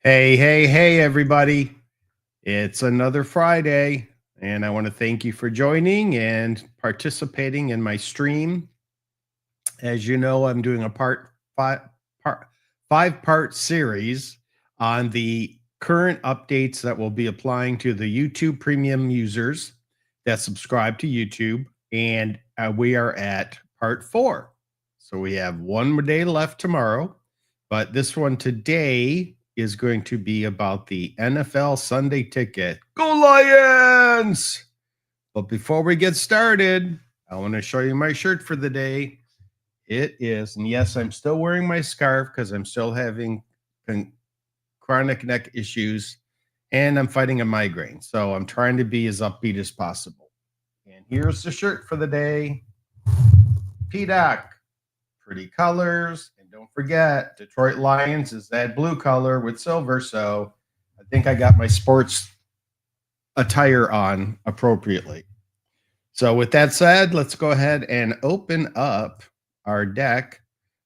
Hey, hey, hey, everybody. It's another Friday, and I want to thank you for joining and participating in my stream. As you know, I'm doing a part, five-part series on the current updates that will be applying to the YouTube Premium users that subscribe to YouTube, and we are at part 4. So we have one more day left tomorrow, but this one today is going to be about the NFL Sunday Ticket. Go Lions! But before we get started, I want to show you my shirt for the day. It is, and yes, I'm still wearing my scarf because I'm still having chronic neck issues and I'm fighting a migraine. So I'm trying to be as upbeat as possible. And here's the shirt for the day. P-Doc, pretty colors. And don't forget, Detroit Lions is that blue color with silver. So I think I got my sports attire on appropriately. So with that said, let's go ahead and open up our deck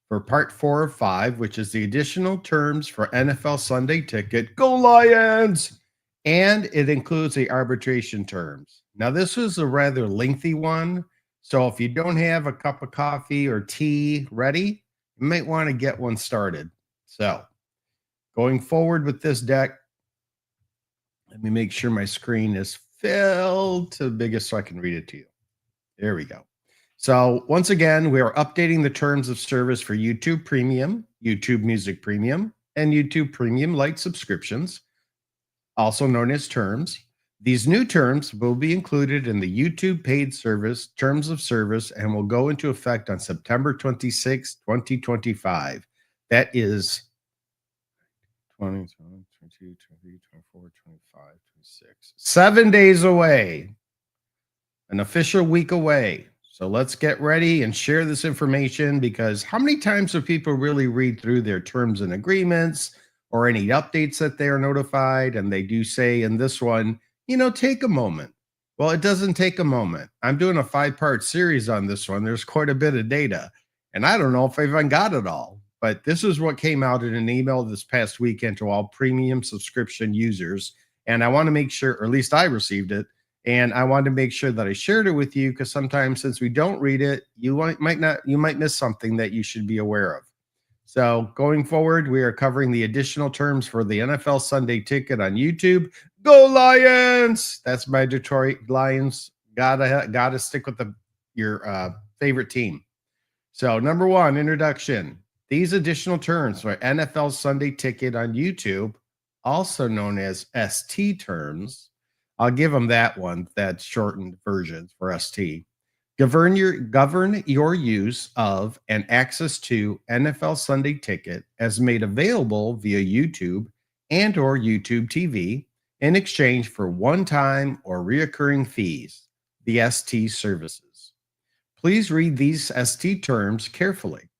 for part 4 of 5, which is the additional terms for NFL Sunday Ticket. Go Lions! And it includes the arbitration terms. Now, this was a rather lengthy one. So if you don't have a cup of coffee or tea ready, you might want to get one started. So going forward with this deck, let me make sure my screen is filled to the biggest so I can read it to you. There we go. So once again, we are updating the terms of service for YouTube Premium, YouTube Music Premium, and YouTube Premium Lite subscriptions, also known as terms. These new terms will be included in the YouTube paid service terms of service and will go into effect on September 26, 2025. That is 20, 22, 23, 24, 25, 26. 7 days away. An official week away. So let's get ready and share this information, because how many times do people really read through their terms and agreements or any updates that they are notified? And they do say in this one, take a moment. Well, it doesn't take a moment. I'm doing a 5-part series on this one. There's quite a bit of data, and I don't know if I even got it all. But this is what came out in an email this past weekend to all premium subscription users. And I want to make sure, or at least I received it, and I wanted to make sure that I shared it with you, because sometimes since we don't read it, you might miss something that you should be aware of. So going forward, we are covering the additional terms for the NFL Sunday Ticket on YouTube. Go Lions! That's my Detroit Lions. Gotta stick with your favorite team. So number 1, introduction. These additional terms for NFL Sunday Ticket on YouTube, also known as ST terms, I'll give them that one, that shortened version for ST. Govern your use of and access to NFL Sunday Ticket as made available via YouTube and or YouTube TV in exchange for one-time or reoccurring fees, the ST services. Please read these ST terms carefully.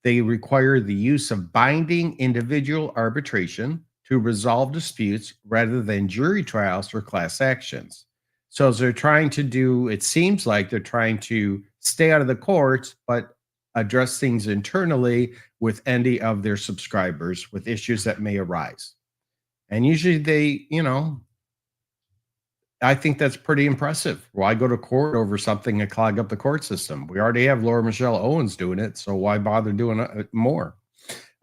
They require the use of binding individual arbitration to resolve disputes rather than jury trials or class actions. So as they're trying to do, it seems like they're trying to stay out of the courts, but address things internally with any of their subscribers with issues that may arise. And usually I think that's pretty impressive. Why go to court over something and clog up the court system? We already have Laura Michelle Owens doing it, so why bother doing it more?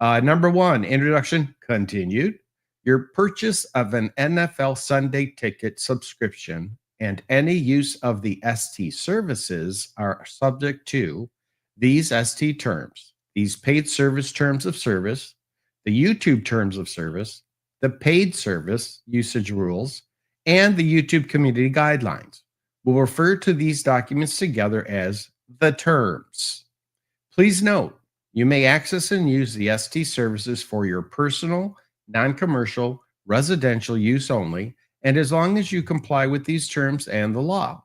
Number 1, introduction continued. Your purchase of an NFL Sunday Ticket subscription and any use of the ST services are subject to these ST terms, these paid service terms of service, the YouTube terms of service, the paid service usage rules, and the YouTube community guidelines. We'll refer to these documents together as the terms. Please note, you may access and use the ST services for your personal, non-commercial, residential use only, and as long as you comply with these terms and the law.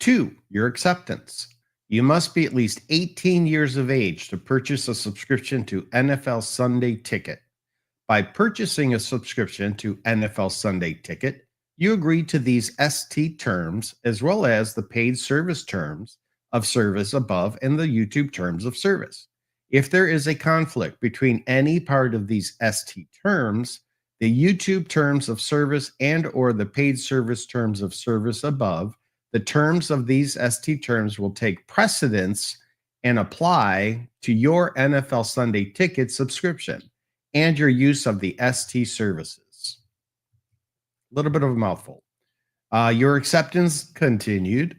2, your acceptance. You must be at least 18 years of age to purchase a subscription to NFL Sunday Ticket. By purchasing a subscription to NFL Sunday Ticket, you agree to these ST terms as well as the paid service terms of service above and the YouTube terms of service. If there is a conflict between any part of these ST terms, the YouTube terms of service and or the paid service terms of service above, the terms of these ST terms will take precedence and apply to your NFL Sunday Ticket subscription and your use of the ST services. A little bit of a mouthful. Your acceptance continued.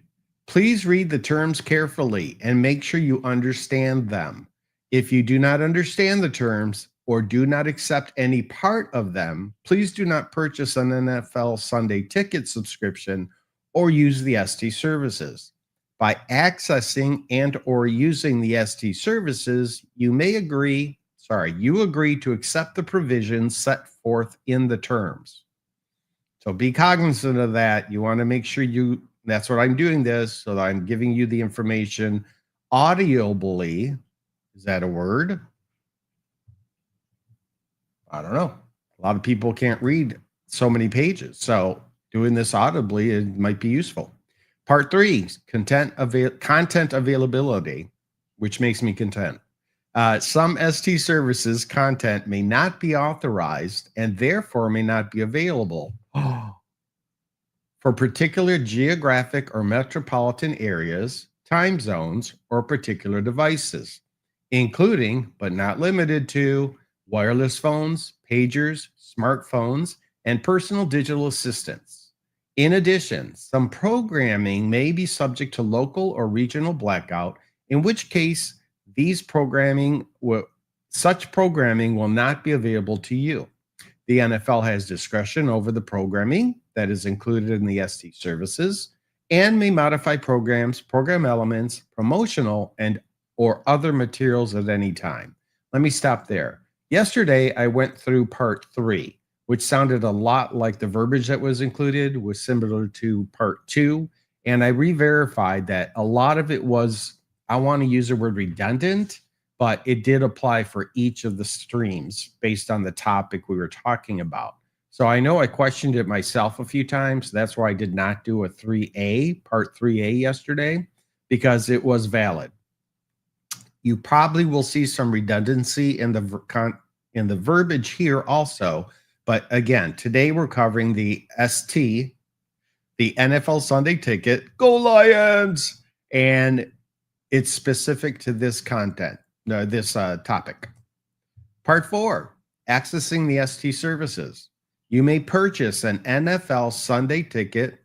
Please read the terms carefully and make sure you understand them. If you do not understand the terms or do not accept any part of them, please do not purchase an NFL Sunday Ticket subscription or use the ST services. By accessing and or using the ST services, you agree to accept the provisions set forth in the terms. So be cognizant of that. You want to make sure that's what I'm doing this, so that I'm giving you the information audibly. Is that a word? I don't know. A lot of people can't read so many pages. So doing this audibly, it might be useful. Part 3, content availability, which makes me content. Some ST services content may not be authorized and therefore may not be available for particular geographic or metropolitan areas, time zones, or particular devices, including but not limited to wireless phones, pagers, smartphones, and personal digital assistants. In addition, some programming may be subject to local or regional blackout, in which case such programming will not be available to you. The NFL has discretion over the programming that is included in the ST services and may modify programs, program elements, promotional, and or other materials at any time. Let me stop there. Yesterday, I went through part 3, which sounded a lot like the verbiage that was included was similar to part 2. And I re-verified that a lot of it was, I want to use the word redundant, but it did apply for each of the streams based on the topic we were talking about. So I know I questioned it myself a few times. That's why I did not do a part 3A yesterday, because it was valid. You probably will see some redundancy in the verbiage here also. But again, today we're covering the ST, the NFL Sunday Ticket, Go Lions, and it's specific to this content, this topic. Part 4, accessing the ST services. You may purchase an NFL Sunday Ticket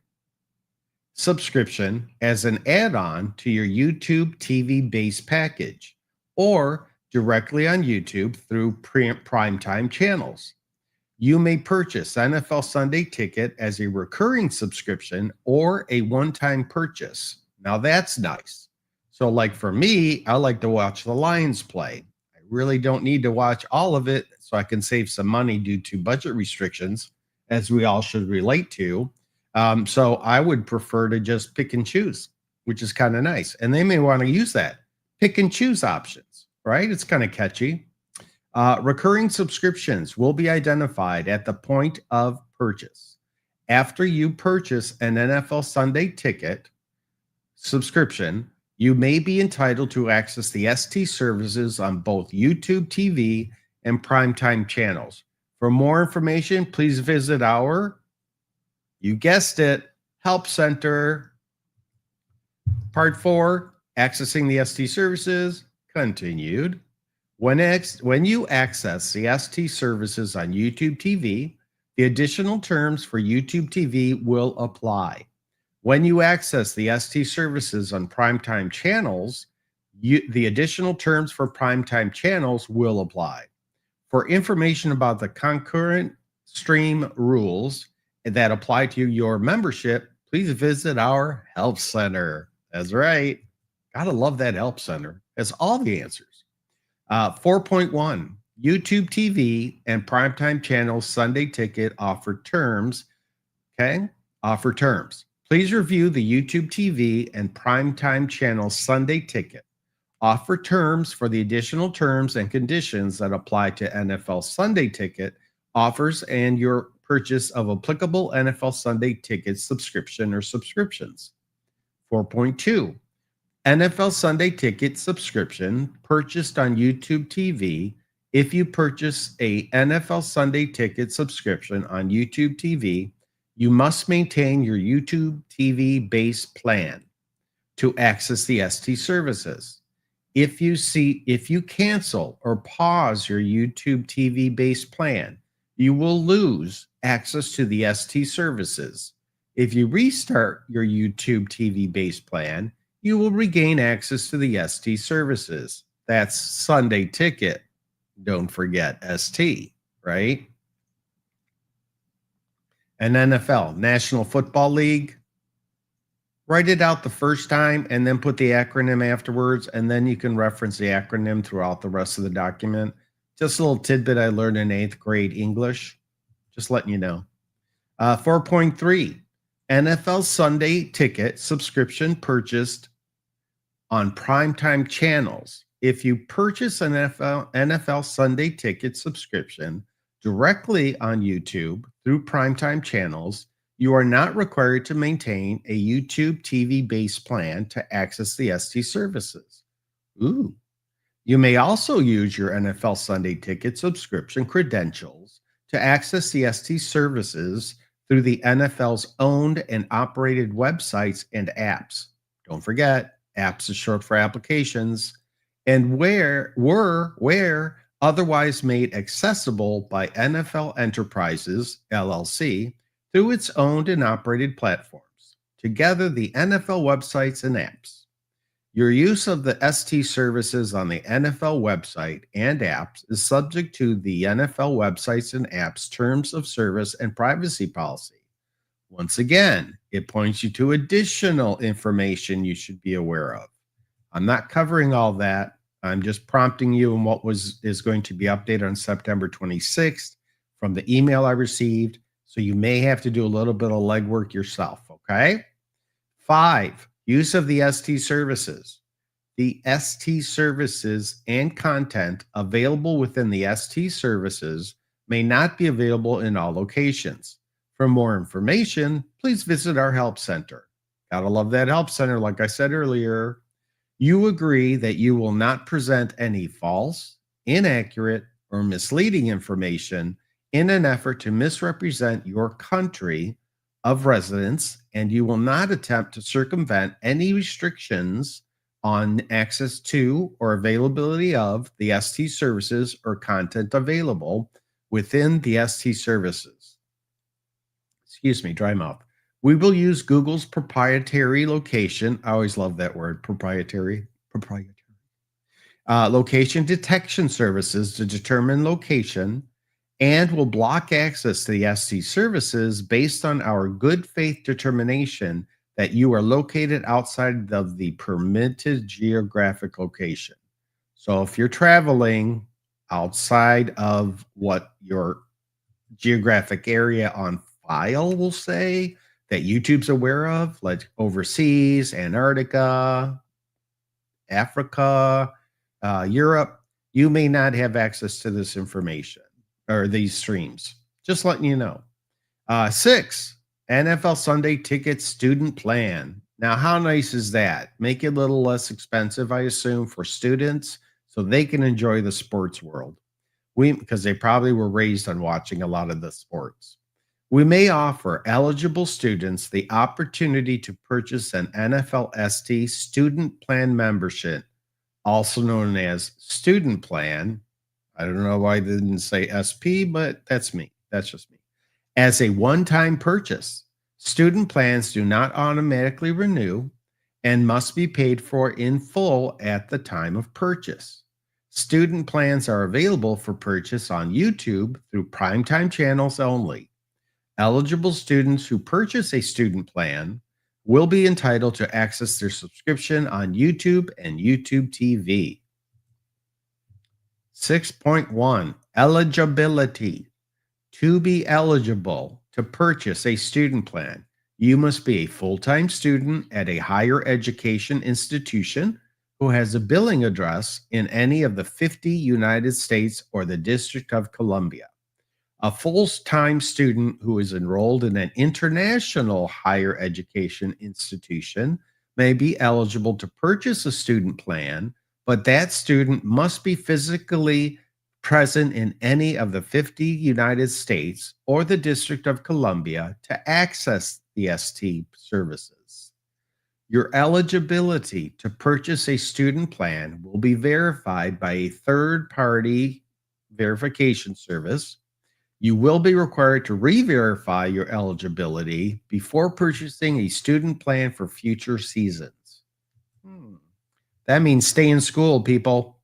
subscription as an add-on to your YouTube TV base package or directly on YouTube through Primetime channels. You may purchase NFL Sunday Ticket as a recurring subscription or a one-time purchase. Now that's nice. So like for me, I like to watch the Lions play. I really don't need to watch all of it, so I can save some money due to budget restrictions, as we all should relate to. So I would prefer to just pick and choose, which is kind of nice. And they may want to use that pick and choose options, right? It's kind of catchy. Recurring subscriptions will be identified at the point of purchase. After you purchase an NFL Sunday Ticket subscription, you may be entitled to access the ST services on both YouTube TV and Primetime channels. For more information, please visit our, you guessed it, Help Center. Part 4, accessing the ST services, continued. When you access the ST services on YouTube TV, the additional terms for YouTube TV will apply. When you access the ST services on Primetime channels, the additional terms for Primetime channels will apply. For information about the concurrent stream rules that apply to your membership, please visit our Help Center. That's right. Gotta love that Help Center. Has all the answers. 4.1, YouTube TV and Primetime channels Sunday Ticket offer terms. Okay, offer terms. Please review the YouTube TV and Primetime channel Sunday Ticket. Offer terms for the additional terms and conditions that apply to NFL Sunday Ticket offers and your purchase of applicable NFL Sunday Ticket subscription or subscriptions. 4.2, NFL Sunday Ticket subscription purchased on YouTube TV. If you purchase a NFL Sunday Ticket subscription on YouTube TV, you must maintain your YouTube TV base plan to access the ST services. If you cancel or pause your YouTube TV base plan, you will lose access to the ST services. If you restart your YouTube TV base plan, you will regain access to the ST services. That's Sunday Ticket. Don't forget ST, right? And NFL, National Football League, write it out the first time and then put the acronym afterwards, and then you can reference the acronym throughout the rest of the document. Just a little tidbit I learned in 8th grade English. Just letting you know. 4.3 NFL Sunday Ticket subscription purchased on Primetime channels. If you purchase an NFL Sunday Ticket subscription directly on YouTube through Primetime channels, you are not required to maintain a YouTube TV base plan to access the ST services. Ooh. You may also use your NFL Sunday Ticket subscription credentials to access the ST services through the NFL's owned and operated websites and apps. Don't forget, apps is short for applications, and where otherwise made accessible by NFL Enterprises LLC through its owned and operated platforms. Together, the NFL websites and apps. Your use of the ST services on the NFL website and apps is subject to the NFL websites and apps terms of service and privacy policy. Once again, it points you to additional information you should be aware of. I'm not covering all that. I'm just prompting you on what is going to be updated on September 26th from the email I received. So you may have to do a little bit of legwork yourself, okay? 5, use of the ST services. The ST services and content available within the ST services may not be available in all locations. For more information, please visit our help center. Gotta love that help center, like I said earlier. You agree that you will not present any false, inaccurate, or misleading information in an effort to misrepresent your country of residence, and you will not attempt to circumvent any restrictions on access to or availability of the ST services or content available within the ST services. Excuse me, dry mouth. We will use Google's proprietary location. I always love that word, proprietary. Location detection services to determine location, and will block access to the ST services based on our good faith determination that you are located outside of the permitted geographic location. So if you're traveling outside of what your geographic area on file will say that YouTube's aware of, like overseas, Antarctica, Africa, Europe, you may not have access to this information or these streams. Just letting you know. 6, NFL Sunday Ticket student plan. Now, how nice is that? Make it a little less expensive, I assume, for students so they can enjoy the sports world. Because they probably were raised on watching a lot of the sports. We may offer eligible students the opportunity to purchase an NFL ST student plan membership, also known as student plan. I don't know why they didn't say SP, but that's me. That's just me. As a one-time purchase, student plans do not automatically renew and must be paid for in full at the time of purchase. Student plans are available for purchase on YouTube through Primetime channels only. Eligible students who purchase a student plan will be entitled to access their subscription on YouTube and YouTube TV. 6.1 Eligibility. To be eligible to purchase a student plan, you must be a full-time student at a higher education institution who has a billing address in any of the 50 United States or the District of Columbia. A full-time student who is enrolled in an international higher education institution may be eligible to purchase a student plan, but that student must be physically present in any of the 50 United States or the District of Columbia to access the ST services. Your eligibility to purchase a student plan will be verified by a third party verification service. You will be required to re verify your eligibility before purchasing a student plan for future seasons. Hmm. That means stay in school, people.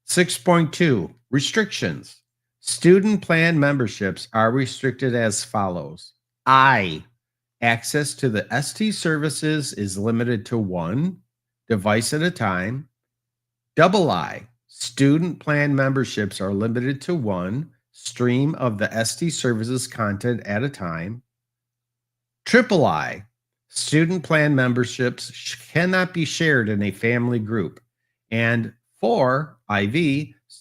6.2 Restrictions. Student plan memberships are restricted as follows. Access to the ST services is limited to one device at a time. Student plan memberships are limited to one stream of the ST services content at a time. Student plan memberships cannot be shared in a family group. And 4,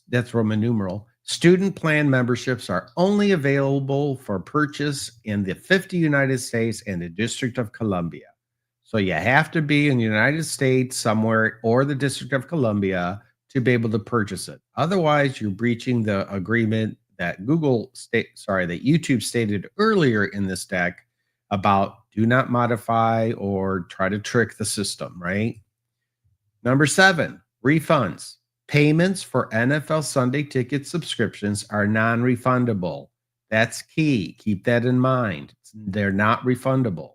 that's Roman numeral, student plan memberships are only available for purchase in the 50 United States and the District of Columbia. So you have to be in the United States somewhere or the District of Columbia to be able to purchase it. Otherwise, you're breaching the agreement that that YouTube stated earlier in this deck about do not modify or try to trick the system, right? Number 7, refunds. Payments for NFL Sunday ticket subscriptions are non-refundable. That's key. Keep that in mind. They're not refundable.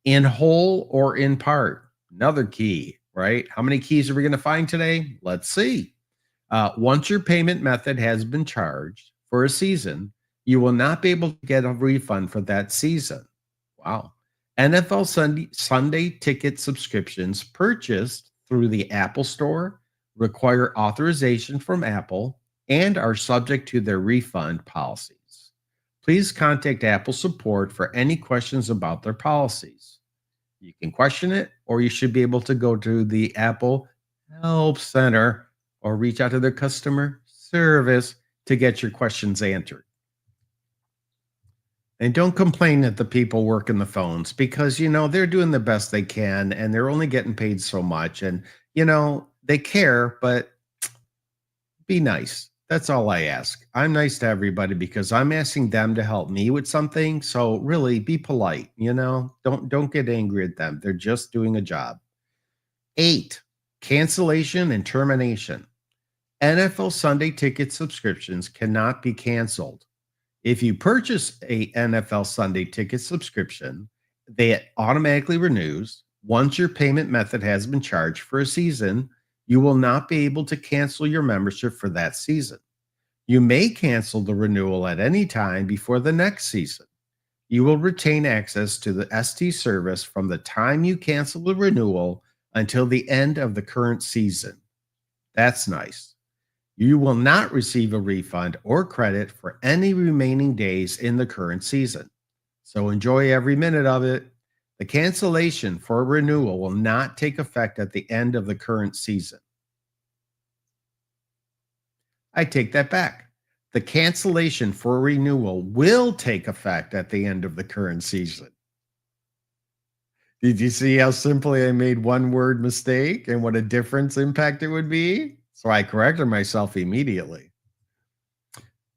In whole or in part, another key, right? How many keys are we going to find today? Let's see. Once your payment method has been charged for a season, you will not be able to get a refund for that season. Wow. NFL Sunday ticket subscriptions purchased through the Apple Store require authorization from Apple and are subject to their refund policies. Please contact Apple support for any questions about their policies. You can question it, or you should be able to go to the Apple Help Center or reach out to their customer service to get your questions answered. And don't complain that the people working the phones because, they're doing the best they can and they're only getting paid so much. And, they care, but be nice. That's all I ask. I'm nice to everybody because I'm asking them to help me with something. So really be polite, don't get angry at them. They're just doing a job. 8, cancellation and termination. NFL Sunday ticket subscriptions cannot be canceled. If you purchase a NFL Sunday ticket subscription, they automatically renews. Once your payment method has been charged for a season, you will not be able to cancel your membership for that season. You may cancel the renewal at any time before the next season. You will retain access to the ST service from the time you cancel the renewal until the end of the current season. That's nice. You will not receive a refund or credit for any remaining days in the current season. So enjoy every minute of it. The cancellation for a renewal will not take effect at the end of the current season. I take that back. The cancellation for a renewal will take effect at the end of the current season. Did you see how simply I made one word mistake and what a difference impact it would be? So I corrected myself immediately.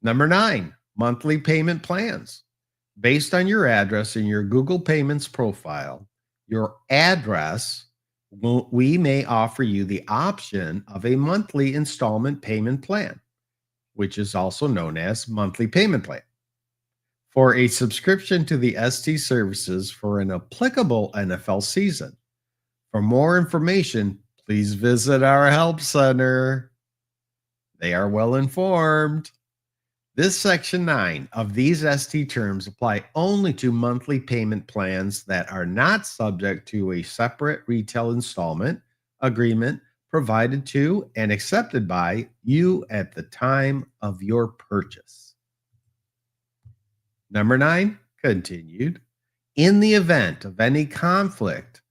Number 9, monthly payment plans. Based on your address in your Google Payments profile, your address, we may offer you the option of a monthly installment payment plan, which is also known as monthly payment plan, for a subscription to the ST services for an applicable NFL season. For more information, please visit our help center. They are well informed. This Section 9 of these ST terms apply only to monthly payment plans that are not subject to a separate retail installment agreement provided to and accepted by you at the time of your purchase. Number 9, continued. In the event of any conflict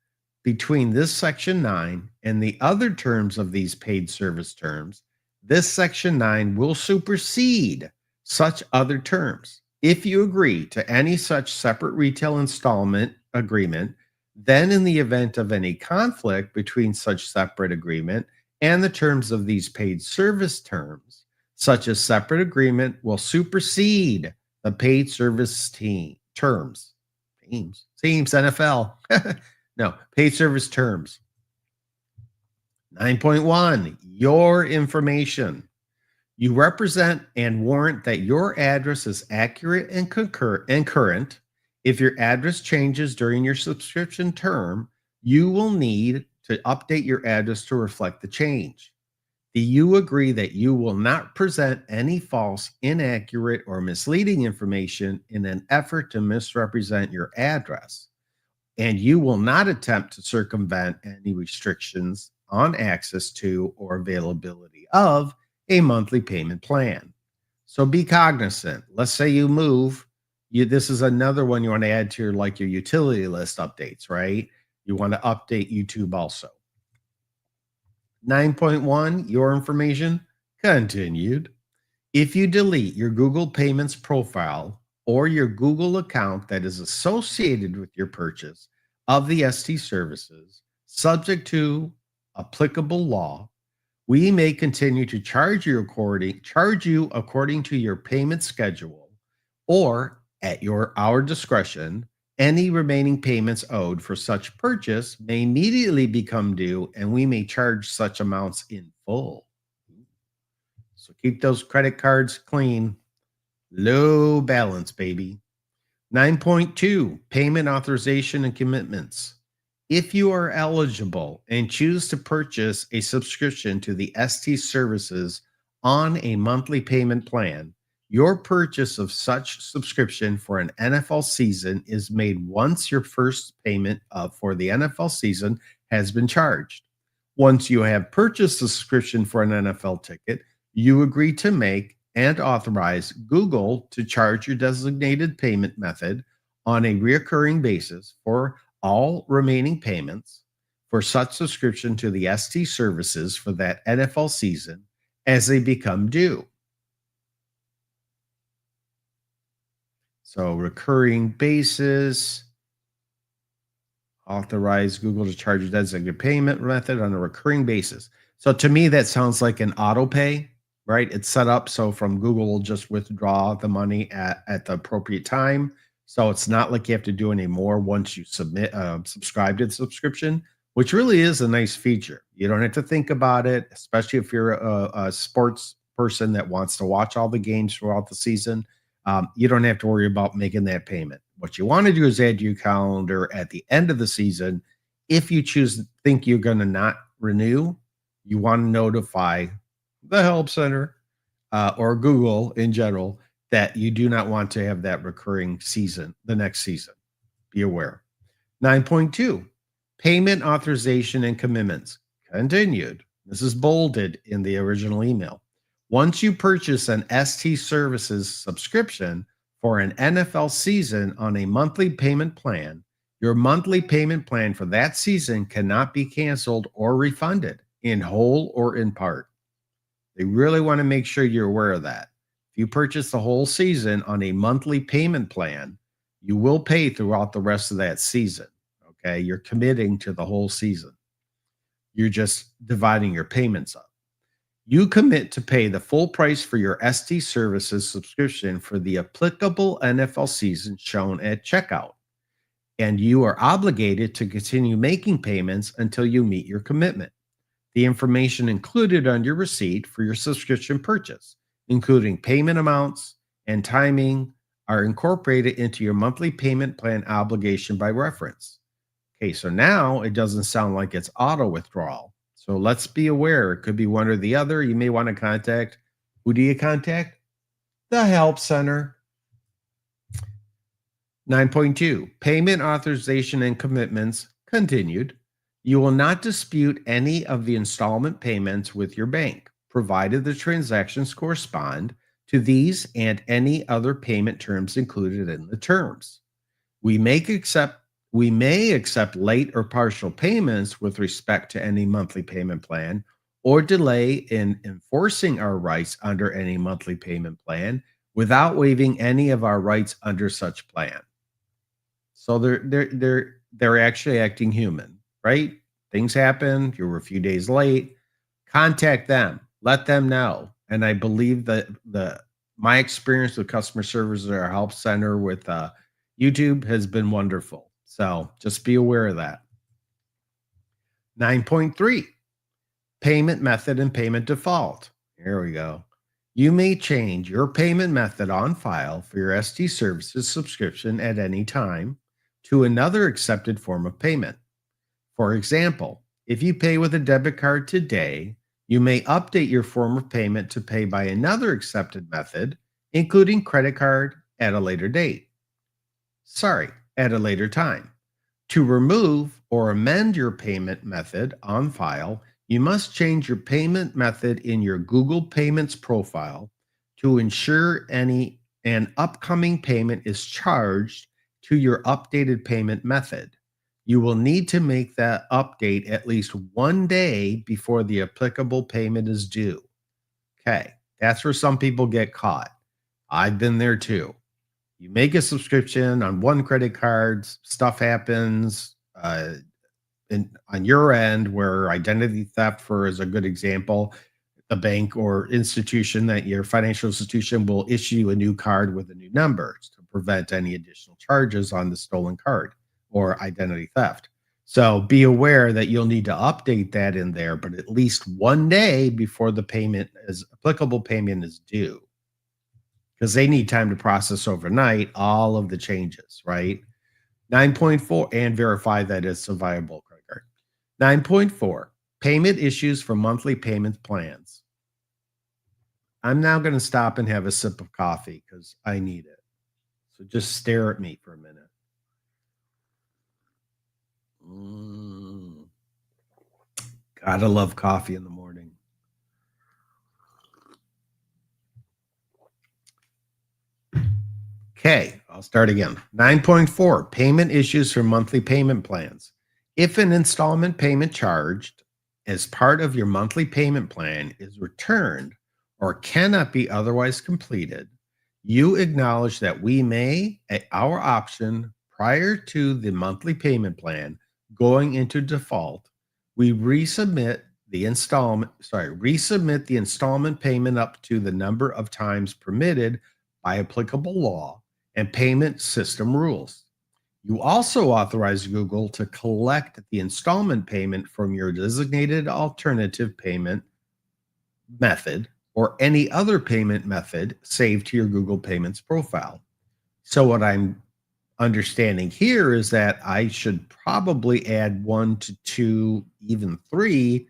between this Section 9 and the other terms of these paid service terms, this Section 9 will supersede such other terms. If you agree to any such separate retail installment agreement, Then, in the event of any conflict between such separate agreement and the terms of these paid service terms, such as separate agreement will supersede the paid service teams, NFL. No, paid service terms. 9.1, your information. You represent and warrant that your address is accurate and current. If your address changes during your subscription term, you will need to update your address to reflect the change. Do you agree that you will not present any false, inaccurate, or misleading information in an effort to misrepresent your address? And you will not attempt to circumvent any restrictions on access to or availability of a monthly payment plan. So be cognizant. Let's say you move, this is another one you want to add to your utility list updates, right? You want to update YouTube also. 9.1, your information continued. If you delete your Google Payments profile or your Google account that is associated with your purchase of the ST services, subject to applicable law, we may continue to charge you according to your payment schedule or at our discretion. Any remaining payments owed for such purchase may immediately become due, and we may charge such amounts in full. So keep those credit cards clean. Low balance, baby. 9.2, payment authorization and commitments. If you are eligible and choose to purchase a subscription to the ST services on a monthly payment plan, your purchase of such subscription for an NFL season is made once your first payment for the NFL season has been charged. Once you have purchased a subscription for an NFL ticket, you agree to make and authorize Google to charge your designated payment method on a recurring basis for all remaining payments for such subscription to the ST services for that NFL season as they become due. So recurring basis, authorize Google to charge a designated payment method on a recurring basis. So to me, that sounds like an auto pay, right? It's set up so from Google will just withdraw the money at the appropriate time. So it's not like you have to do any more once you subscribe to the subscription, which really is a nice feature. You don't have to think about it, especially if you're a sports person that wants to watch all the games throughout the season. You don't have to worry about making that payment. What you want to do is add to your calendar at the end of the season. If you think you're going to not renew, you want to notify the help center or Google in general that you do not want to have that recurring season the next season. Be aware. 9.2, payment authorization and commitments. Continued. This is bolded in the original email. Once you purchase an ST Services subscription for an NFL season on a monthly payment plan, your monthly payment plan for that season cannot be canceled or refunded in whole or in part. They really want to make sure you're aware of that. If you purchase the whole season on a monthly payment plan, you will pay throughout the rest of that season. Okay. You're committing to the whole season. You're just dividing your payments up. You commit to pay the full price for your ST Services subscription for the applicable NFL season shown at checkout, and you are obligated to continue making payments until you meet your commitment. The information included on your receipt for your subscription purchase, including payment amounts and timing, are incorporated into your monthly payment plan obligation by reference. Okay, so now it doesn't sound like it's auto withdrawal. So let's be aware. It could be one or the other. You may want to contact. Who do you contact? The help center. 9.2, payment authorization and commitments continued. You will not dispute any of the installment payments with your bank, provided the transactions correspond to these and any other payment terms included in the terms. We may accept late or partial payments with respect to any monthly payment plan or delay in enforcing our rights under any monthly payment plan without waiving any of our rights under such plan. So they're actually acting human, right? Things happen. You were a few days late. Contact them. Let them know. And I believe that the my experience with customer service at our help center with YouTube has been wonderful. So just be aware of that. 9.3, payment method and payment default. Here we go. You may change your payment method on file for your ST services subscription at any time to another accepted form of payment. For example, if you pay with a debit card today, you may update your form of payment to pay by another accepted method, including credit card, at a later date. Sorry, at a later time. To remove or amend your payment method on file, you must change your payment method in your Google Payments profile to ensure an upcoming payment is charged to your updated payment method. You will need to make that update at least 1 day before the applicable payment is due. Okay, that's where some people get caught. I've been there too. You make a subscription on one credit card, stuff happens on your end where identity theft, for is a good example. The bank or institution that your financial institution will issue you a new card with a new number to prevent any additional charges on the stolen card or identity theft. So be aware that you'll need to update that in there, but at least 1 day before the applicable payment is due, because they need time to process overnight all of the changes, right? 9.4, and verify that it's a viable credit card. 9.4, payment issues for monthly payment plans. I'm now going to stop and have a sip of coffee because I need it. So just stare at me for a minute. Gotta love coffee in the morning. Okay, I'll start again. 9.4, payment issues for monthly payment plans. If an installment payment charged as part of your monthly payment plan is returned or cannot be otherwise completed, you acknowledge that we may, at our option, prior to the monthly payment plan going into default, we resubmit the installment payment up to the number of times permitted by applicable law and payment system rules. You also authorize Google to collect the installment payment from your designated alternative payment method or any other payment method saved to your Google Payments profile. So what I'm understanding here is that I should probably add 1 to 2, even 3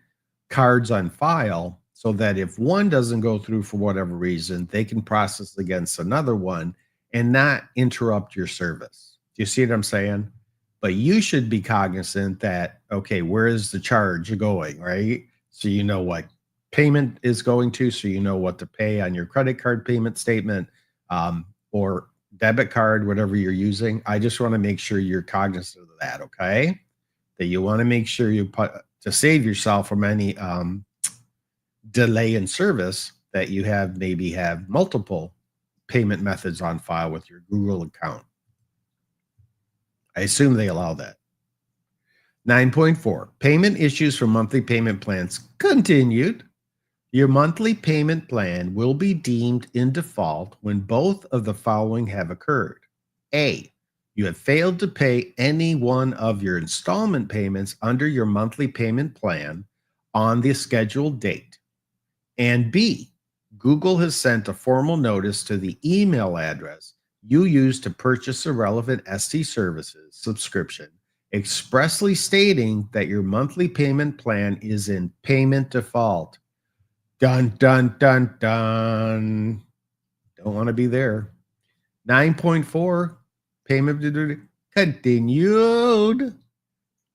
cards on file so that if one doesn't go through for whatever reason, they can process against another one and not interrupt your service. Do you see what I'm saying? But you should be cognizant that, okay, where is the charge going, right? So you know what payment is going to, so you know what to pay on your credit card payment statement, or debit card, whatever you're using. I just want to make sure you're cognizant of that, okay? That you want to make sure you put to save yourself from any delay in service, that you maybe have multiple payment methods on file with your Google account. I assume they allow that. 9.4, payment issues for monthly payment plans continued. Your monthly payment plan will be deemed in default when both of the following have occurred. A, you have failed to pay any one of your installment payments under your monthly payment plan on the scheduled date. And B, Google has sent a formal notice to the email address you used to purchase a relevant ST services subscription, expressly stating that your monthly payment plan is in payment default. Dun, dun, dun, dun. Don't want to be there. 9.4, payment continued.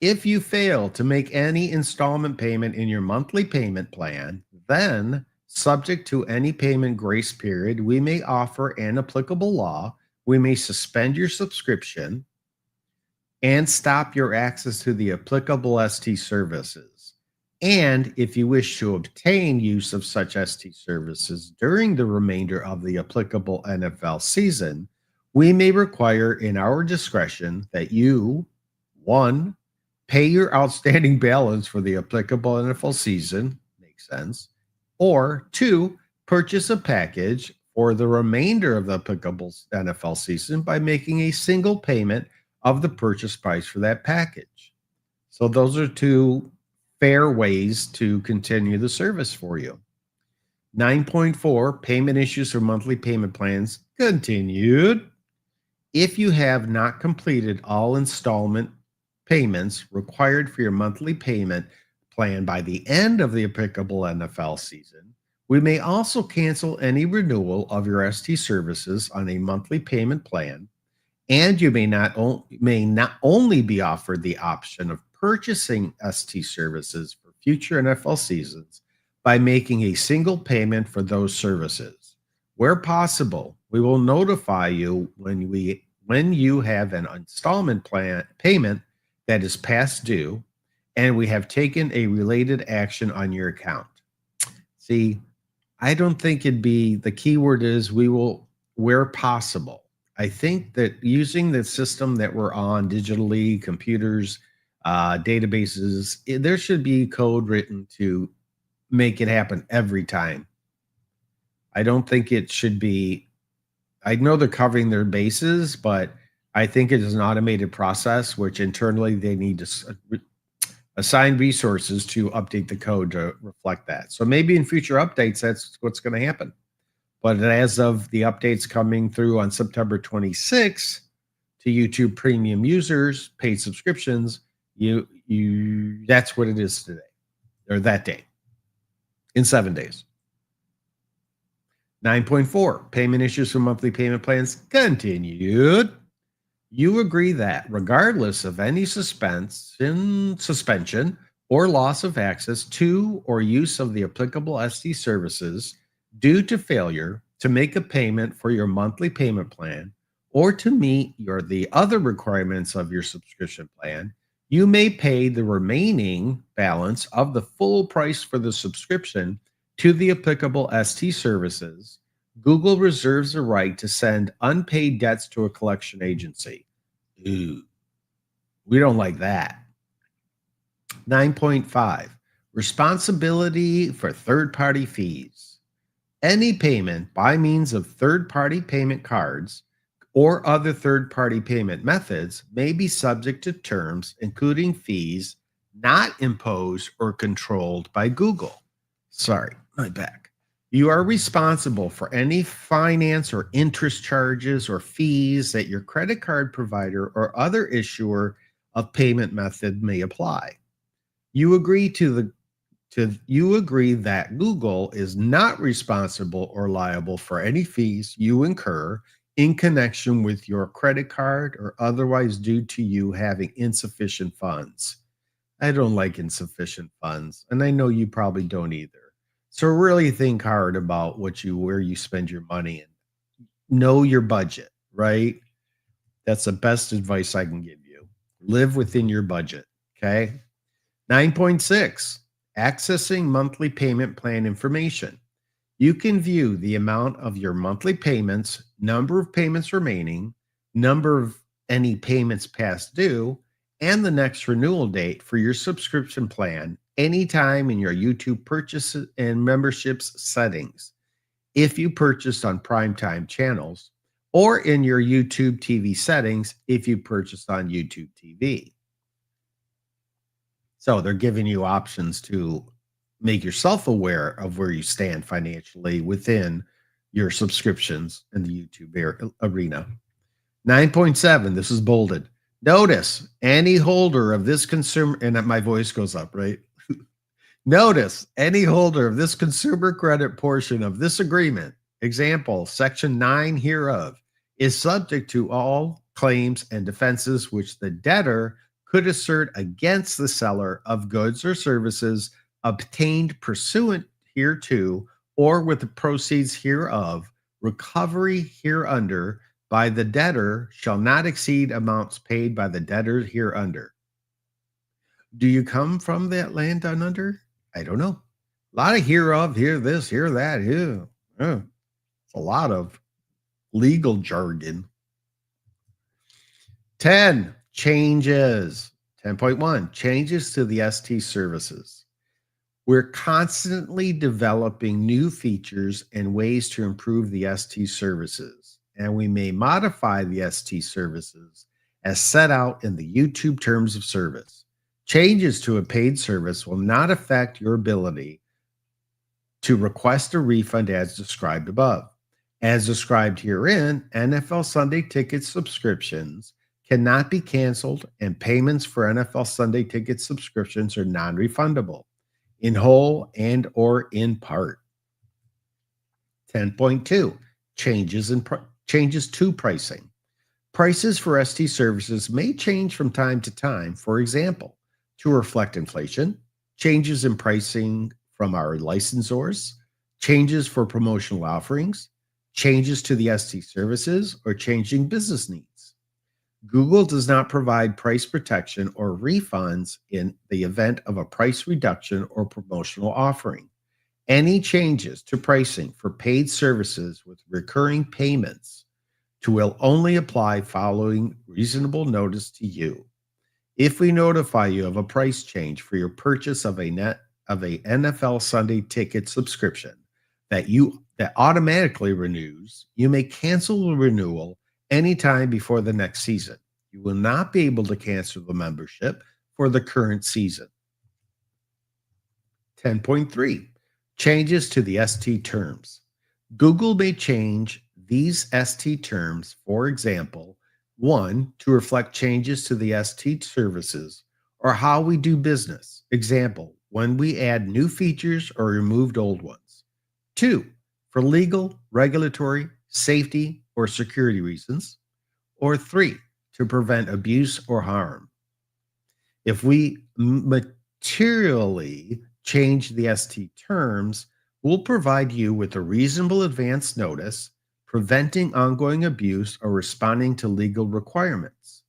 If you fail to make any installment payment in your monthly payment plan, then, subject to any payment grace period we may offer and applicable law, we may suspend your subscription and stop your access to the applicable ST services. And if you wish to obtain use of such ST services during the remainder of the applicable NFL season, we may require in our discretion that you One, pay your outstanding balance for the applicable NFL season. Makes sense. Or two, purchase a package for the remainder of the applicable NFL season by making a single payment of the purchase price for that package. So those are two fair ways to continue the service for you. 9.4, payment issues for monthly payment plans continued. If you have not completed all installment payments required for your monthly payment plan by the end of the applicable NFL season, we may also cancel any renewal of your ST services on a monthly payment plan, and you may not only be offered the option of purchasing ST services for future NFL seasons by making a single payment for those services. Where possible, we will notify you when you have an installment plan payment that is past due and we have taken a related action on your account. See, I don't think it'd be the keyword is we will where possible. I think that using the system that we're on digitally, computers, databases, there should be code written to make it happen every time. I don't think it should be. I know they're covering their bases, but I think it is an automated process, which internally they need to assign resources to update the code to reflect that. So maybe in future updates, that's what's going to happen. But as of the updates coming through on September 26th to YouTube Premium users, paid subscriptions, you that's what it is today or that day in 7 days. 9.4, payment issues for monthly payment plans continued. You agree that regardless of any suspension or loss of access to or use of the applicable ST services due to failure to make a payment for your monthly payment plan or to meet the other requirements of your subscription plan, you may pay the remaining balance of the full price for the subscription to the applicable ST services. Google reserves the right to send unpaid debts to a collection agency. Ooh, we don't like that. 9.5, responsibility for third-party fees. Any payment by means of third-party payment cards or other third-party payment methods may be subject to terms, including fees not imposed or controlled by Google. Sorry, my back. You are responsible for any finance or interest charges or fees that your credit card provider or other issuer of payment method may apply. You agree that Google is not responsible or liable for any fees you incur in connection with your credit card or otherwise due to you having insufficient funds. I don't like insufficient funds, and I know you probably don't either. So really think hard about where you spend your money and know your budget, right? That's the best advice I can give you. Live within your budget, okay? 9.6, accessing monthly payment plan information. You can view the amount of your monthly payments, number of payments remaining, number of any payments past due, and the next renewal date for your subscription plan anytime in your YouTube purchases and memberships settings. If you purchased on Primetime channels or in your YouTube TV settings, if you purchased on YouTube TV. So they're giving you options to make yourself aware of where you stand financially within your subscriptions in the YouTube arena. 9.7, this is bolded. Notice any holder of this consumer, and my voice goes up, right? Notice any holder of this consumer credit portion of this agreement, example, section 9 hereof, is subject to all claims and defenses which the debtor could assert against the seller of goods or services obtained pursuant hereto or with the proceeds hereof. Recovery hereunder by the debtor shall not exceed amounts paid by the debtor hereunder. Do you come from that land down under? I don't know. A lot of hereof, here this, here that, here. It's a lot of legal jargon. 10, changes. 10.1 Changes to the ST services. We're constantly developing new features and ways to improve the ST services, and we may modify the ST services as set out in the YouTube Terms of Service. Changes to a paid service will not affect your ability to request a refund as described above. As described herein, NFL Sunday ticket subscriptions cannot be canceled, and payments for NFL Sunday ticket subscriptions are non-refundable in whole and or in part. 10.2 changes to pricing. Prices for ST services may change from time to time, for example, to reflect inflation, changes in pricing from our licensors, changes for promotional offerings, changes to the ST services, or changing business needs. Google does not provide price protection or refunds in the event of a price reduction or promotional offering. Any changes to pricing for paid services with recurring payments will only apply following reasonable notice to you. If we notify you of a price change for your purchase of a NFL Sunday ticket subscription that automatically renews, you may cancel the renewal anytime before the next season. You will not be able to cancel the membership for the current season. 10.3 Changes to the ST terms. Google may change these ST terms, for example, 1, to reflect changes to the ST services or how we do business. Example, when we add new features or removed old ones. 2, for legal, regulatory, safety, or security reasons. Or 3, to prevent abuse or harm. If we materially change the ST terms, we'll provide you with a reasonable advance notice, preventing ongoing abuse or responding to legal requirements.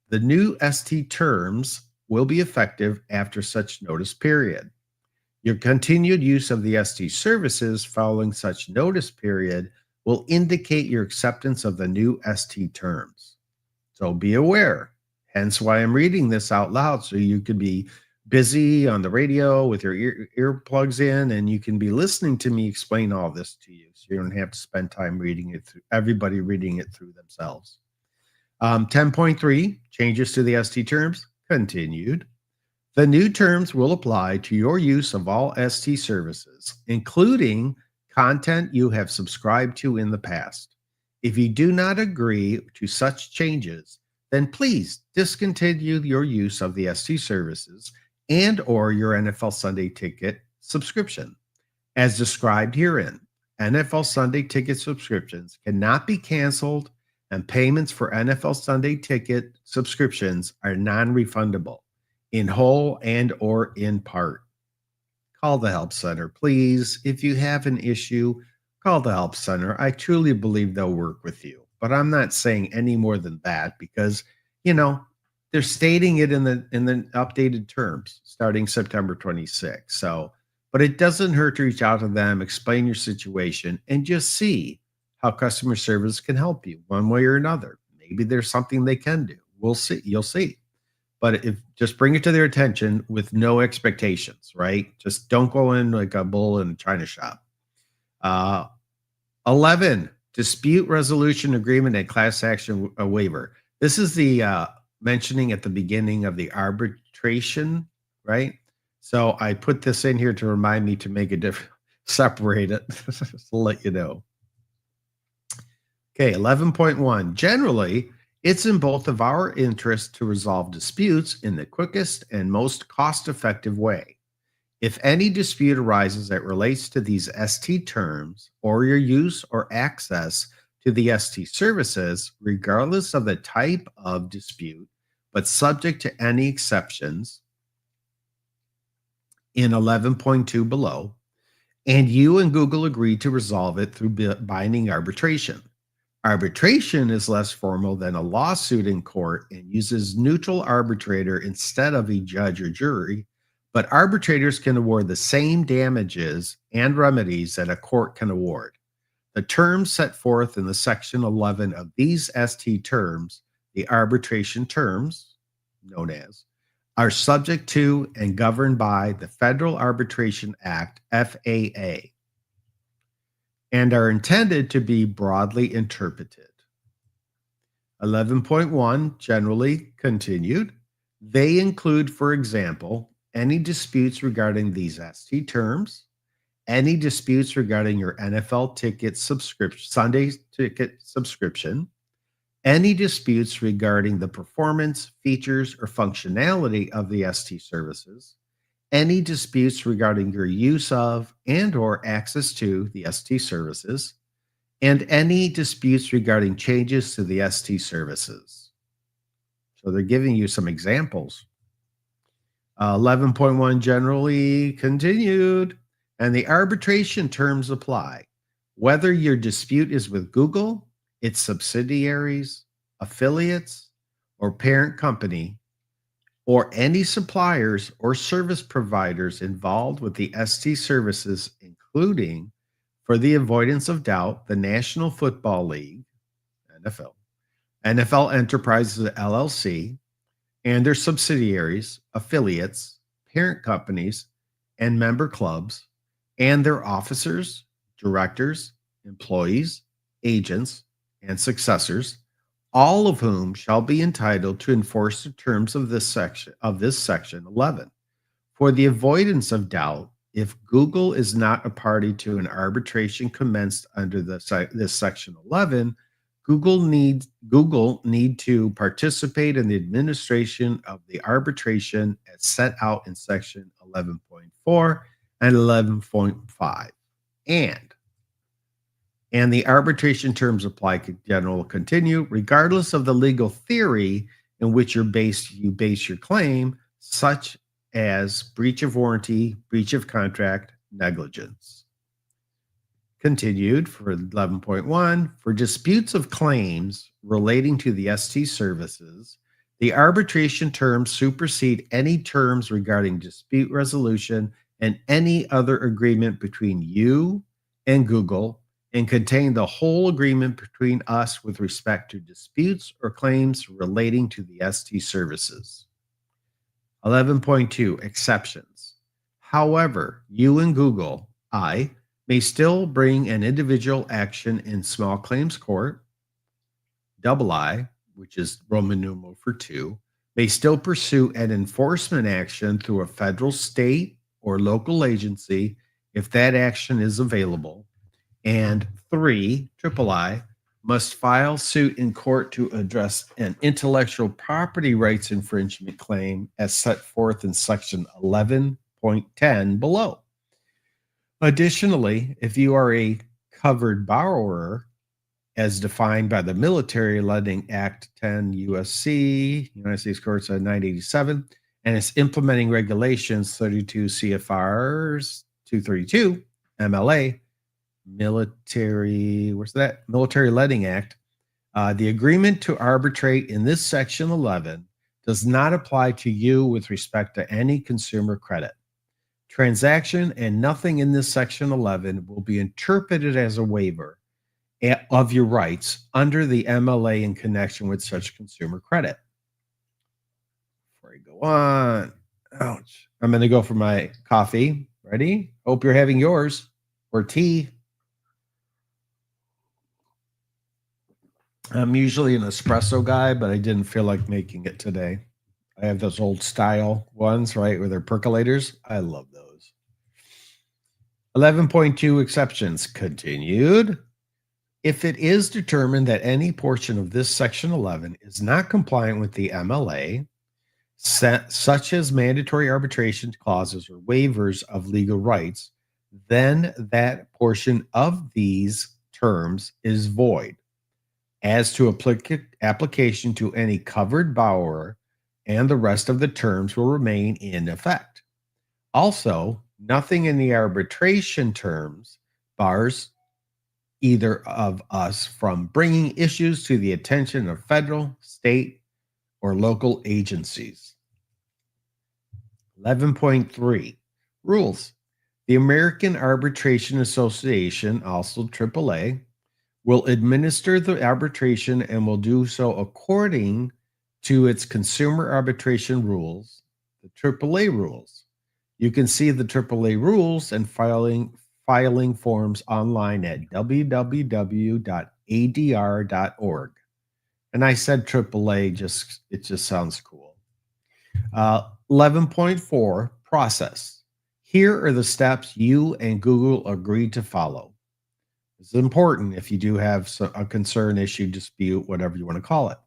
The new ST terms will be effective after such notice period. Your continued use of the ST services following such notice period will indicate your acceptance of the new ST terms. So be aware. Hence why I'm reading this out loud, so you could be busy on the radio with your earplugs in, and you can be listening to me explain all this to you, so you don't have to spend time reading it through, everybody reading it through themselves. 10.3 changes to the ST terms continued. The new terms will apply to your use of all ST services, including content you have subscribed to in the past. If you do not agree to such changes, then please discontinue your use of the ST services and or your NFL Sunday ticket subscription. As described herein, NFL Sunday ticket subscriptions cannot be canceled, and payments for NFL Sunday ticket subscriptions are non-refundable in whole and or in part. Call the help center, please. If you have an issue, call the help center. I truly believe they'll work with you, but I'm not saying any more than that because, they're stating it in the updated terms starting September 26th. So, but it doesn't hurt to reach out to them, explain your situation, and just see how customer service can help you one way or another. Maybe there's something they can do. We'll see. You'll see. But if just bring it to their attention with no expectations, right? Just don't go in like a bull in a china shop. 11, dispute resolution agreement and class action waiver. This is the mentioning at the beginning of the arbitration, right? So I put this in here to remind me to make a different, separate it, to let you know. Okay, 11.1. Generally, it's in both of our interests to resolve disputes in the quickest and most cost-effective way. If any dispute arises that relates to these ST terms or your use or access to the ST services, regardless of the type of dispute, but subject to any exceptions in 11.2 below, and you and Google agree to resolve it through binding arbitration. Arbitration is less formal than a lawsuit in court and uses neutral arbitrator instead of a judge or jury, but arbitrators can award the same damages and remedies that a court can award. The terms set forth in the section 11 of these ST terms, the arbitration terms, known as, are subject to and governed by the Federal Arbitration Act, FAA, and are intended to be broadly interpreted. 11.1, generally continued. They include, for example, any disputes regarding these ST terms, any disputes regarding your NFL ticket subscription, Sunday ticket subscription, any disputes regarding the performance, features, or functionality of the ST services, any disputes regarding your use of and or access to the ST services, and any disputes regarding changes to the ST services. So they're giving you some examples. 11.1 generally continued, and the arbitration terms apply. Whether your dispute is with Google, its subsidiaries, affiliates, or parent company, or any suppliers or service providers involved with the ST services, including, for the avoidance of doubt, the National Football League, NFL, NFL Enterprises LLC, and their subsidiaries, affiliates, parent companies, and member clubs, and their officers, directors, employees, agents, and successors, all of whom shall be entitled to enforce the terms of this section 11. For the avoidance of doubt, if Google is not a party to an arbitration commenced under this section 11, Google need to participate in the administration of the arbitration as set out in section 11.4 and 11.5. And the arbitration terms apply general continue regardless of the legal theory in which you base your claim, such as breach of warranty, breach of contract, negligence. Continued for 11.1, for disputes of claims relating to the ST services, the arbitration terms supersede any terms regarding dispute resolution and any other agreement between you and Google, and contain the whole agreement between us with respect to disputes or claims relating to the ST services. 11.2, exceptions. However, you and Google, may still bring an individual action in small claims court. I, which is Roman numeral for 2, may still pursue an enforcement action through a federal, state, or local agency if that action is available. And 3, I, must file suit in court to address an intellectual property rights infringement claim as set forth in section 11.10 below. Additionally, if you are a covered borrower, as defined by the Military Lending Act 10 USC, United States Courts 987, and it's implementing regulations 32 CFRs 232 MLA, Military Lending Act, the agreement to arbitrate in this section 11 does not apply to you with respect to any consumer credit transaction, and nothing in this section 11 will be interpreted as a waiver of your rights under the MLA in connection with such consumer credit. Before I go on, ouch, I'm going to go for my coffee. Ready? Hope you're having yours, or tea. I'm usually an espresso guy, but I didn't feel like making it today. I have those old style ones, right, where they're percolators. I love those. 11.2 exceptions continued. If it is determined that any portion of this section 11 is not compliant with the MLA, such as mandatory arbitration clauses or waivers of legal rights, then that portion of these terms is void. As to application to any covered borrower, and the rest of the terms will remain in effect. Also, nothing in the arbitration terms bars either of us from bringing issues to the attention of federal, state, or local agencies. 11.3, rules. The American Arbitration Association, also AAA, will administer the arbitration and will do so according to its consumer arbitration rules AAA rules. You can see the AAA rules and filing forms online at www.adr.org. And I said AAA, it just sounds cool. 11.4 process. Here are the steps you and Google agreed to follow. This is important if you do have a concern, issue, dispute, whatever you want to call it.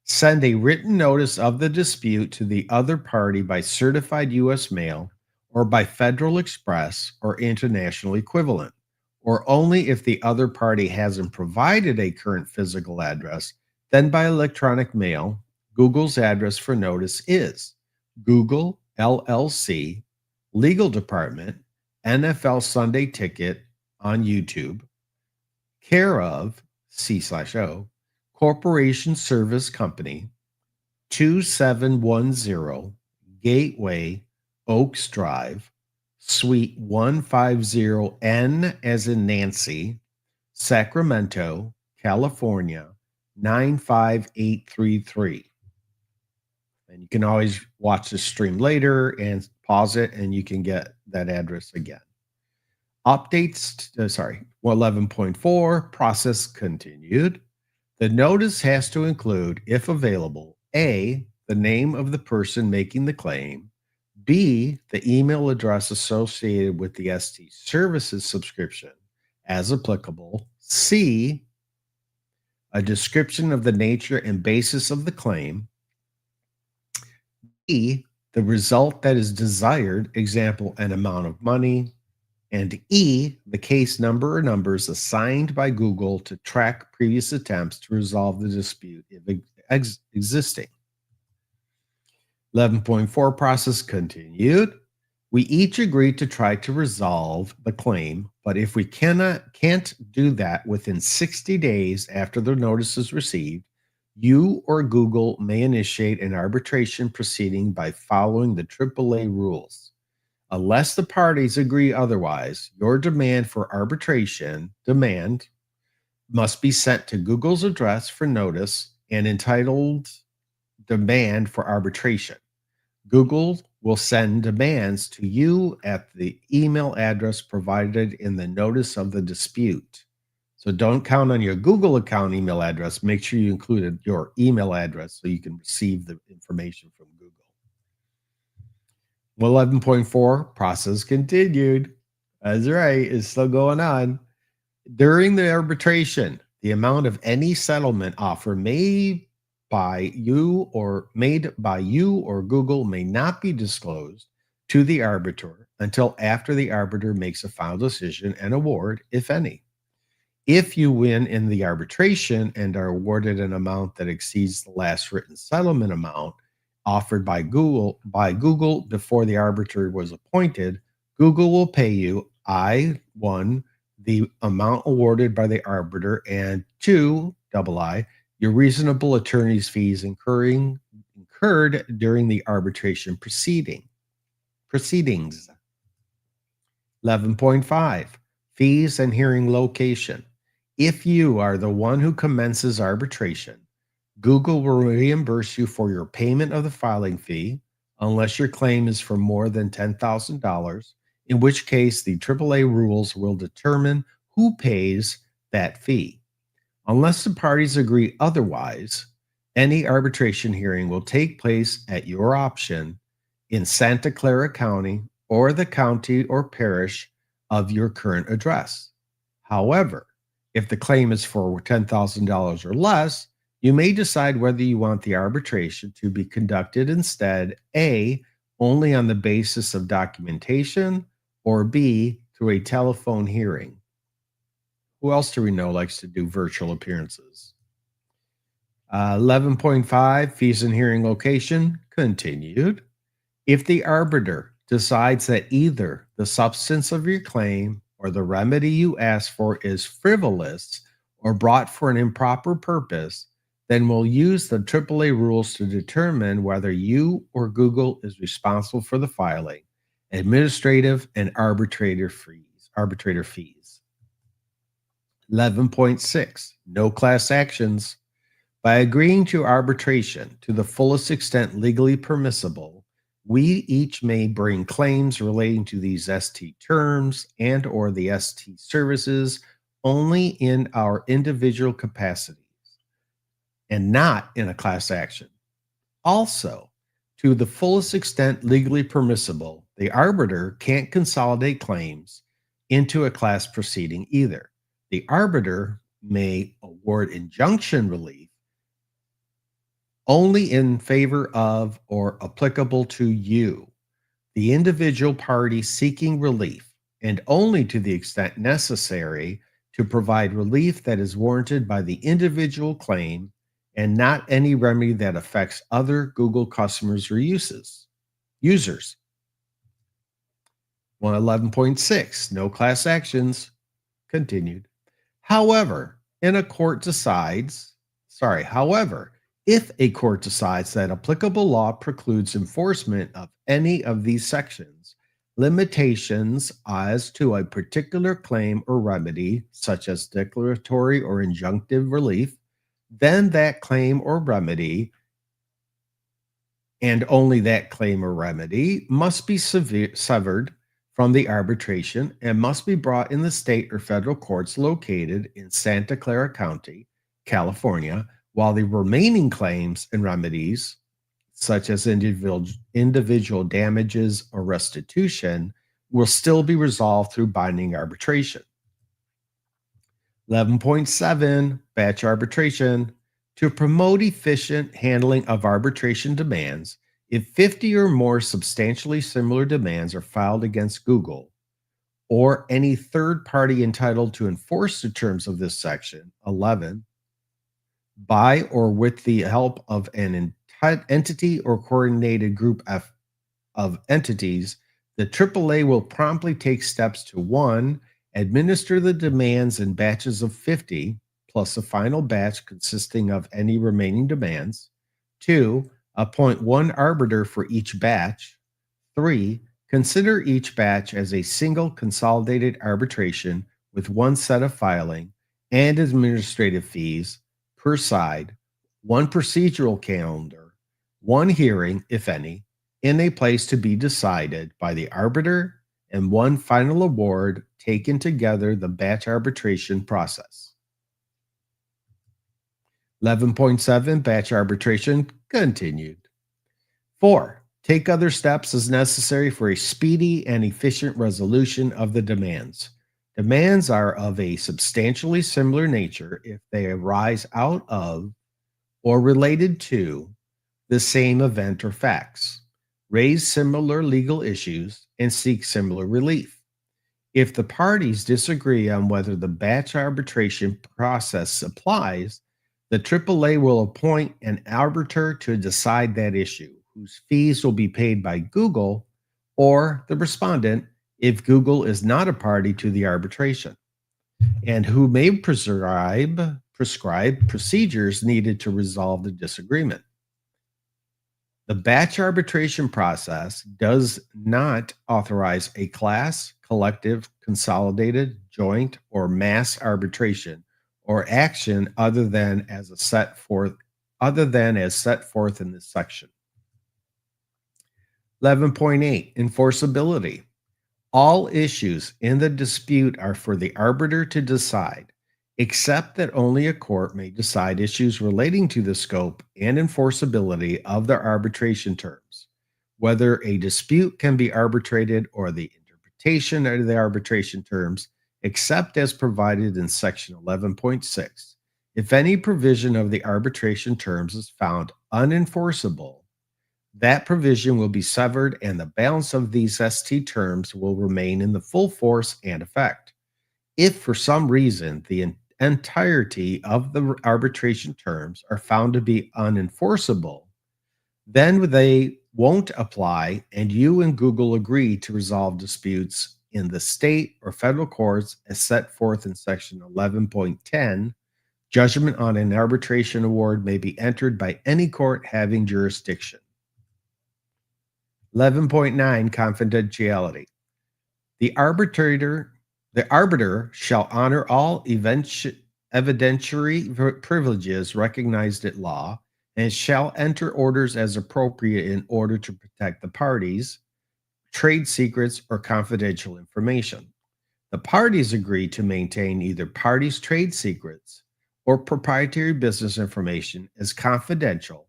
Send a written notice of the dispute to the other party by certified U.S. mail or by Federal Express or international equivalent, or only if the other party hasn't provided a current physical address, then by electronic mail. Google's address for notice is Google LLC, Legal Department, NFL Sunday Ticket on YouTube, care of C/O, Corporation Service Company, 2710 Gateway, Oaks Drive, Suite 150N as in Nancy, Sacramento, California, 95833. And you can always watch the stream later and pause it, and you can get that address again. Updates, 11.4, process continued. The notice has to include, if available, A, the name of the person making the claim, B, the email address associated with the ST services subscription, as applicable, C, a description of the nature and basis of the claim, D, the result that is desired, example, an amount of money, and E, the case number or numbers assigned by Google to track previous attempts to resolve the dispute if existing. 11.4 process continued. We each agreed to try to resolve the claim, but if we can't do that within 60 days after the notice is received, you or Google may initiate an arbitration proceeding by following the AAA rules. Unless the parties agree otherwise, your demand for arbitration must be sent to Google's address for notice and entitled demand for arbitration. Google will send demands to you at the email address provided in the notice of the dispute. So don't count on your Google account email address. Make sure you included your email address so you can receive the information from Google. 11.4, process continued. That's right, it's still going on. During the arbitration, the amount of any settlement offer made by you or Google may not be disclosed to the arbiter until after the arbiter makes a final decision and award, if any. If you win in the arbitration and are awarded an amount that exceeds the last written settlement amount offered by Google before the arbiter was appointed, Google will pay you I1, the amount awarded by the arbiter, and 2, your reasonable attorney's fees incurred during the arbitration proceedings. 11.5, fees and hearing location. If you are the one who commences arbitration, Google will reimburse you for your payment of the filing fee unless your claim is for more than $10,000, in which case the AAA rules will determine who pays that fee. Unless the parties agree otherwise, any arbitration hearing will take place at your option in Santa Clara County or the county or parish of your current address. However, if the claim is for $10,000 or less, you may decide whether you want the arbitration to be conducted instead, A, only on the basis of documentation, or B, through a telephone hearing. Who else do we know likes to do virtual appearances? 11.5, fees and hearing location continued. If the arbiter decides that either the substance of your claim or the remedy you ask for is frivolous or brought for an improper purpose, then we'll use the AAA rules to determine whether you or Google is responsible for the filing, administrative and arbitrator fees. 11.6, no class actions. By agreeing to arbitration to the fullest extent legally permissible, We each may bring claims relating to these ST terms and or the ST services only in our individual capacities and not in a class action. Also, to the fullest extent legally permissible, the arbiter can't consolidate claims into a class proceeding either. The arbiter may award injunction relief only in favor of or applicable to you, the individual party seeking relief, and only to the extent necessary to provide relief that is warranted by the individual claim and not any remedy that affects other Google customers or users. 111.6, no class actions, continued. However, however, if a court decides that applicable law precludes enforcement of any of these sections, limitations as to a particular claim or remedy, such as declaratory or injunctive relief, then that claim or remedy, and only that claim or remedy, must be severed from the arbitration and must be brought in the state or federal courts located in Santa Clara County, California, while the remaining claims and remedies, such as individual damages or restitution, will still be resolved through binding arbitration. 11.7, batch arbitration. To promote efficient handling of arbitration demands, if 50 or more substantially similar demands are filed against Google or any third party entitled to enforce the terms of this section, 11, by or with the help of an entity or coordinated group of entities, the AAA will promptly take steps to 1, administer the demands in batches of 50, plus a final batch consisting of any remaining demands. 2, appoint one arbiter for each batch. 3, consider each batch as a single consolidated arbitration with one set of filing and administrative fees per side, one procedural calendar, one hearing, if any, in a place to be decided by the arbiter, and one final award taken together the batch arbitration process. 11.7, batch arbitration continued. 4, take other steps as necessary for a speedy and efficient resolution of the demands. Demands are of a substantially similar nature if they arise out of or related to the same event or facts, raise similar legal issues, and seek similar relief. If the parties disagree on whether the batch arbitration process applies, the AAA will appoint an arbiter to decide that issue, whose fees will be paid by Google or the respondent if Google is not a party to the arbitration, and who may prescribe procedures needed to resolve the disagreement. The batch arbitration process does not authorize a class, collective, consolidated, joint, or mass arbitration or action other than as set forth in this section. 11.8, enforceability. All issues in the dispute are for the arbiter to decide, except that only a court may decide issues relating to the scope and enforceability of the arbitration terms, whether a dispute can be arbitrated or the interpretation of the arbitration terms, except as provided in section 11.6. If any provision of the arbitration terms is found unenforceable, that provision will be severed and the balance of these ST terms will remain in the full force and effect. If for some reason the entirety of the arbitration terms are found to be unenforceable, then they won't apply and you and Google agree to resolve disputes in the state or federal courts as set forth in section 11.10. Judgment on an arbitration award may be entered by any court having jurisdiction. 11.9, confidentiality. The arbiter shall honor all evidentiary privileges recognized at law and shall enter orders as appropriate in order to protect the parties, trade secrets, or confidential information. The parties agree to maintain either parties' trade secrets or proprietary business information as confidential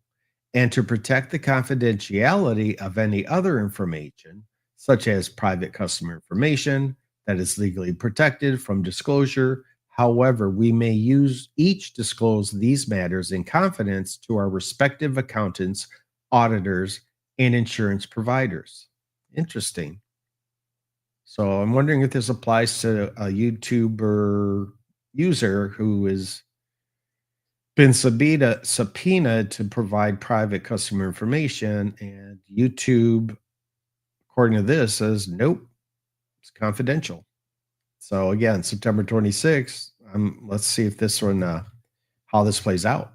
and to protect the confidentiality of any other information, such as private customer information that is legally protected from disclosure. However, we may use each disclose these matters in confidence to our respective accountants, auditors, and insurance providers. Interesting. So I'm wondering if this applies to a YouTuber user who has been subpoenaed to provide private customer information, and YouTube, according to this, says nope, it's confidential. So again, September 26th. Let's see if this one how this plays out.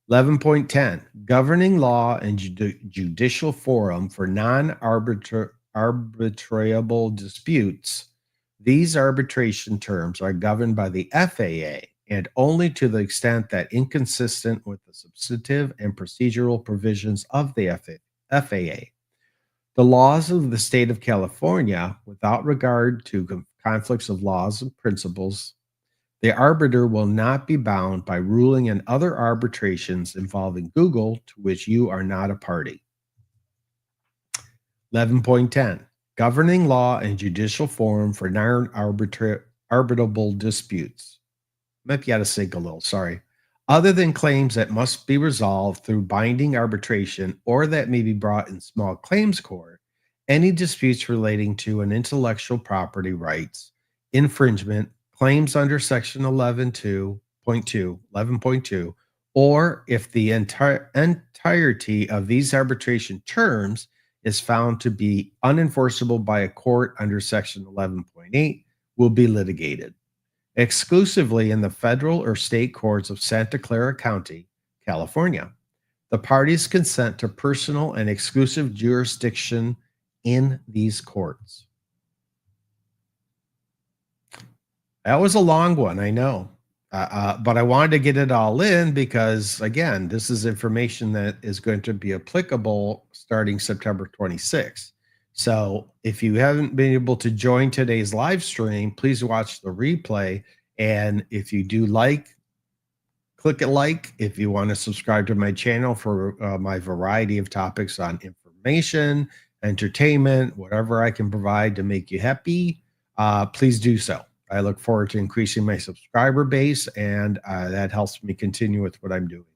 11.10 Governing law and judicial forum for arbitrable disputes. These arbitration terms are governed by the FAA and only to the extent that inconsistent with the substantive and procedural provisions of the FAA. The laws of the state of California, without regard to conflicts of laws and principles, the arbiter will not be bound by ruling in other arbitrations involving Google to which you are not a party. 11.10 Governing law and judicial forum for non-arbitrable disputes. Might be out of sync a little, sorry. Other than claims that must be resolved through binding arbitration or that may be brought in small claims court, any disputes relating to an intellectual property rights infringement, claims under section 11.2, or if the entirety of these arbitration terms is found to be unenforceable by a court under section 11.8, will be litigated exclusively in the federal or state courts of Santa Clara County, California. The parties consent to personal and exclusive jurisdiction in these courts. That was a long one, I know. But I wanted to get it all in because, again, this is information that is going to be applicable starting September 26th. So if you haven't been able to join today's live stream, please watch the replay. And if you do click a like. If you want to subscribe to my channel for my variety of topics on information, entertainment, whatever I can provide to make you happy, please do so. I look forward to increasing my subscriber base, and that helps me continue with what I'm doing.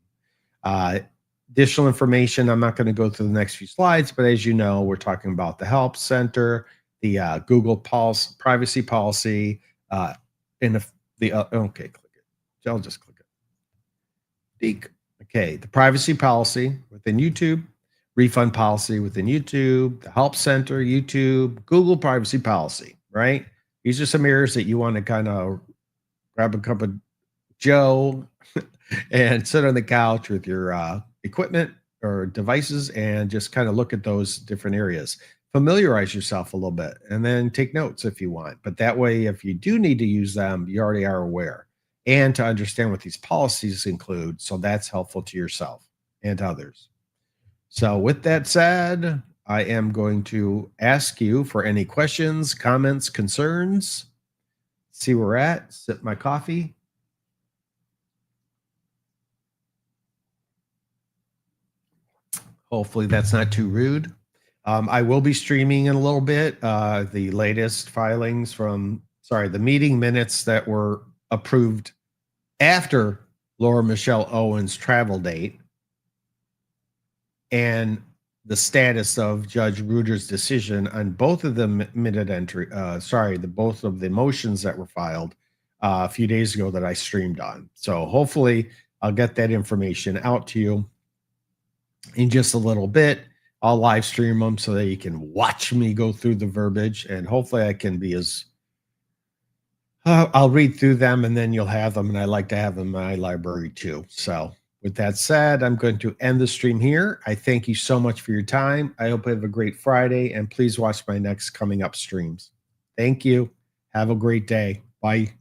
Additional information, I'm not going to go through the next few slides, but as you know, we're talking about the Help Center, the Google privacy policy, and okay, click it. I'll just click it. Okay, the privacy policy within YouTube, refund policy within YouTube, the Help Center, YouTube, Google privacy policy, right? These are some areas that you want to kind of grab a cup of Joe and sit on the couch with your equipment or devices and just kind of look at those different areas. Familiarize yourself a little bit and then take notes if you want. But that way, if you do need to use them, you already are aware and to understand what these policies include. So that's helpful to yourself and others. So with that said, I am going to ask you for any questions, comments, concerns. See where we're at. Sip my coffee. Hopefully that's not too rude. I will be streaming in a little bit the latest filings the meeting minutes that were approved after Laura Michelle Owens' travel date and the status of Judge Ruder's decision on both of the both of the motions that were filed a few days ago that I streamed on. So hopefully I'll get that information out to you in just a little bit. I'll live stream them so that you can watch me go through the verbiage, and hopefully I can be as I'll read through them and then you'll have them, and I like to have them in my library too. So with that said, I'm going to end the stream here. I thank you so much for your time. I hope you have a great Friday, and please watch my next coming up streams. Thank you. Have a great day. Bye.